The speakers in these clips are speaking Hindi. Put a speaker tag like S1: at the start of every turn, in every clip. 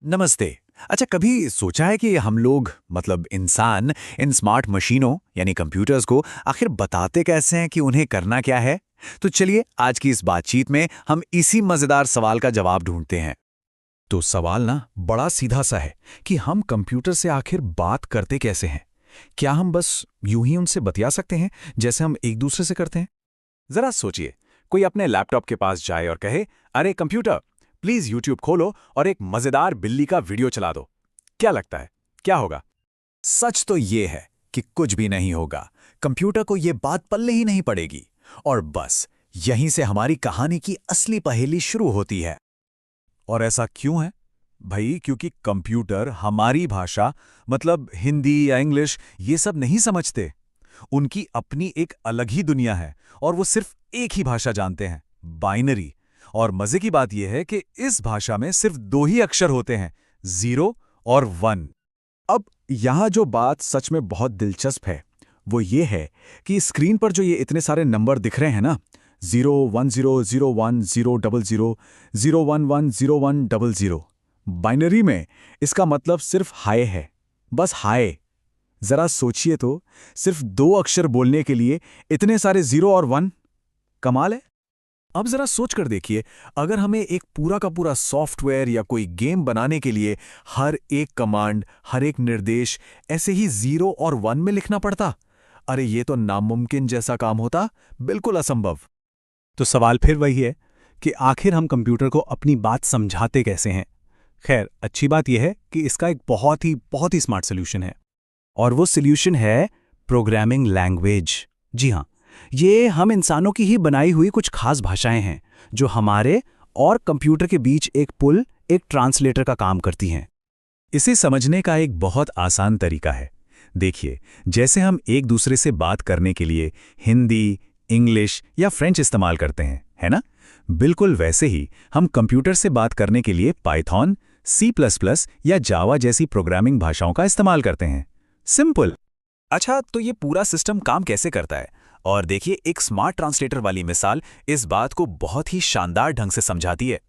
S1: नमस्ते। अच्छा, कभी सोचा है कि हम लोग मतलब इंसान इन स्मार्ट मशीनों यानी कंप्यूटर्स को आखिर बताते कैसे हैं कि उन्हें करना क्या है? तो चलिए आज की इस बातचीत में हम इसी मजेदार सवाल का जवाब ढूंढते हैं।
S2: तो सवाल ना बड़ा सीधा सा है कि हम कंप्यूटर से आखिर बात करते कैसे हैं। क्या हम बस यूं ही उनसे बतिया सकते हैं जैसे हम एक दूसरे से करते हैं?
S1: जरा सोचिए, कोई अपने लैपटॉप के पास जाए और कहे, अरे कंप्यूटर, प्लीज यूट्यूब खोलो और एक मजेदार बिल्ली का वीडियो चला दो। क्या लगता है, क्या होगा? सच तो ये है कि कुछ भी नहीं होगा। कंप्यूटर को ये बात पल्ले ही नहीं पड़ेगी। और बस यहीं से हमारी कहानी की असली पहेली शुरू होती है।
S2: और ऐसा क्यों है भाई? क्योंकि कंप्यूटर हमारी भाषा मतलब हिंदी या इंग्लिश ये सब नहीं समझते। उनकी अपनी एक अलग ही दुनिया है और वो सिर्फ एक ही भाषा जानते हैं, बाइनरी। और मजे की बात यह है कि इस भाषा में सिर्फ दो ही अक्षर होते हैं, 0 और 1। अब यहाँ जो बात सच में बहुत दिलचस्प है वो ये है कि स्क्रीन पर जो ये इतने सारे नंबर दिख रहे हैं ना, 01001010000110100, बाइनरी में इसका मतलब सिर्फ हाय है, बस हाय। जरा सोचिए तो, सिर्फ दो अक्षर बोलने के लिए इतने सारे 0 और 1। कमाल है। अब जरा सोच कर देखिए, अगर हमें एक पूरा का पूरा सॉफ्टवेयर या कोई गेम बनाने के लिए हर एक कमांड, हर एक निर्देश ऐसे ही 0 और 1 में लिखना पड़ता, अरे ये तो नामुमकिन जैसा काम होता, बिल्कुल असंभव।
S3: तो सवाल फिर वही है कि आखिर हम कंप्यूटर को अपनी बात समझाते कैसे हैं। खैर, अच्छी बात यह है कि इसका एक बहुत ही स्मार्ट सोल्यूशन है, और वो सोल्यूशन है प्रोग्रामिंग लैंग्वेज। जी हाँ, ये हम इंसानों की ही बनाई हुई कुछ खास भाषाएं हैं जो हमारे और कंप्यूटर के बीच एक पुल, एक ट्रांसलेटर का काम करती हैं।
S2: इसे समझने का एक बहुत आसान तरीका है। देखिए, जैसे हम एक दूसरे से बात करने के लिए हिंदी, इंग्लिश या फ्रेंच इस्तेमाल करते हैं, है ना? बिल्कुल वैसे ही हम कंप्यूटर से बात करने के लिए पाइथन, C++ या जावा जैसी प्रोग्रामिंग भाषाओं का इस्तेमाल करते हैं। सिंपल।
S1: अच्छा, तो ये पूरा सिस्टम काम कैसे करता है? और देखिए, एक स्मार्ट ट्रांसलेटर वाली मिसाल इस बात को बहुत ही शानदार ढंग से समझाती है।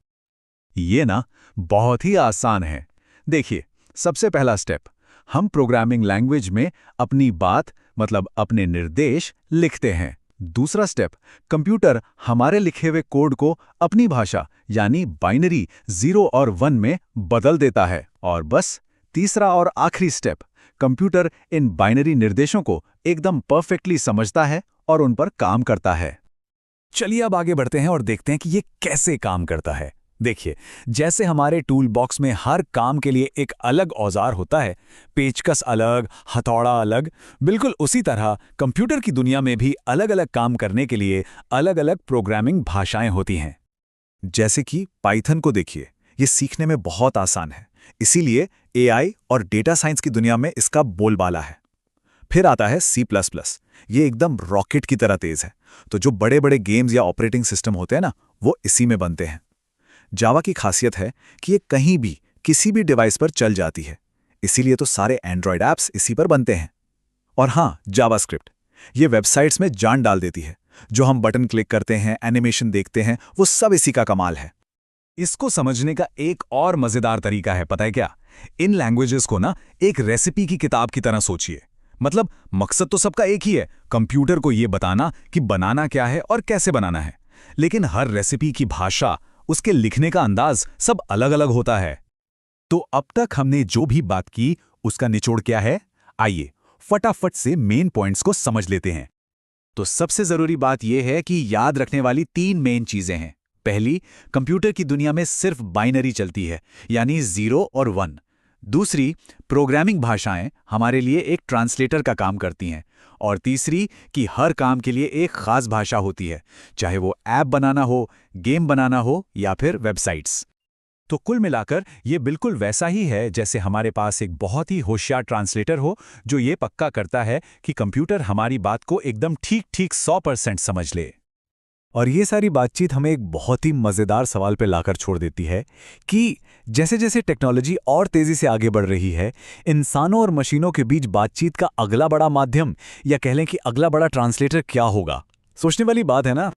S2: ये ना बहुत ही आसान है। देखिए, सबसे पहला स्टेप, हम प्रोग्रामिंग लैंग्वेज में अपनी बात मतलब अपने निर्देश लिखते हैं। दूसरा स्टेप, कंप्यूटर हमारे लिखे हुए कोड को अपनी भाषा यानी बाइनरी 0 और 1 में बदल देता है। और बस तीसरा और आखिरी स्टेप, कंप्यूटर इन बाइनरी निर्देशों को एकदम परफेक्टली समझता है और उन पर काम करता है।
S1: चलिए अब आगे बढ़ते हैं और देखते हैं कि ये कैसे काम करता है। देखिए, जैसे हमारे टूल बॉक्स में हर काम के लिए एक अलग औजार होता है, पेचकस अलग, हथौड़ा अलग, बिल्कुल उसी तरह कंप्यूटर की दुनिया में भी अलग अलग काम करने के लिए अलग अलग प्रोग्रामिंग भाषाएं होती हैं।
S2: जैसे कि पाइथन को देखिए, ये सीखने में बहुत आसान है, इसीलिए AI और डेटा साइंस की दुनिया में इसका बोलबाला है। फिर आता है C++, ये एकदम रॉकेट की तरह तेज है, तो जो बड़े बड़े गेम्स या ऑपरेटिंग सिस्टम होते हैं ना, वो इसी में बनते हैं। जावा की खासियत है कि ये कहीं भी किसी भी डिवाइस पर चल जाती है, इसीलिए तो सारे एंड्रॉयड ऐप्स इसी पर बनते हैं। और हाँ, जावास्क्रिप्ट, ये वेबसाइट्स में जान डाल देती है। जो हम बटन क्लिक करते हैं, एनिमेशन देखते हैं, वो सब इसी का कमाल है। इसको समझने का एक और मजेदार तरीका है, पता है क्या? इन लैंग्वेजेस को ना एक रेसिपी की किताब की तरह सोचिए। मतलब मकसद तो सबका एक ही है, कंप्यूटर को ये बताना कि बनाना क्या है और कैसे बनाना है। लेकिन हर रेसिपी की भाषा, उसके लिखने का अंदाज सब अलग अलग होता है। तो अब तक हमने जो भी बात की उसका निचोड़ क्या है? आइए फटाफट से मेन पॉइंट्स को समझ लेते हैं। तो सबसे जरूरी बात यह है कि याद रखने वाली 3 मेन चीजें हैं। पहली, कंप्यूटर की दुनिया में सिर्फ बाइनरी चलती है, यानी 0 और 1। दूसरी, प्रोग्रामिंग भाषाएं हमारे लिए एक ट्रांसलेटर का काम करती हैं। और तीसरी, कि हर काम के लिए एक खास भाषा होती है, चाहे वो ऐप बनाना हो, गेम बनाना हो या फिर वेबसाइट्स। तो कुल मिलाकर ये बिल्कुल वैसा ही है जैसे हमारे पास एक बहुत ही होशियार ट्रांसलेटर हो जो ये पक्का करता है कि कंप्यूटर हमारी बात को एकदम ठीक 100% समझ ले। और ये सारी बातचीत हमें एक बहुत ही मजेदार सवाल पे लाकर छोड़ देती है कि जैसे जैसे टेक्नोलॉजी और तेजी से आगे बढ़ रही है, इंसानों और मशीनों के बीच बातचीत का अगला बड़ा माध्यम या कह लें कि अगला बड़ा ट्रांसलेटर क्या होगा? सोचने वाली बात है ना।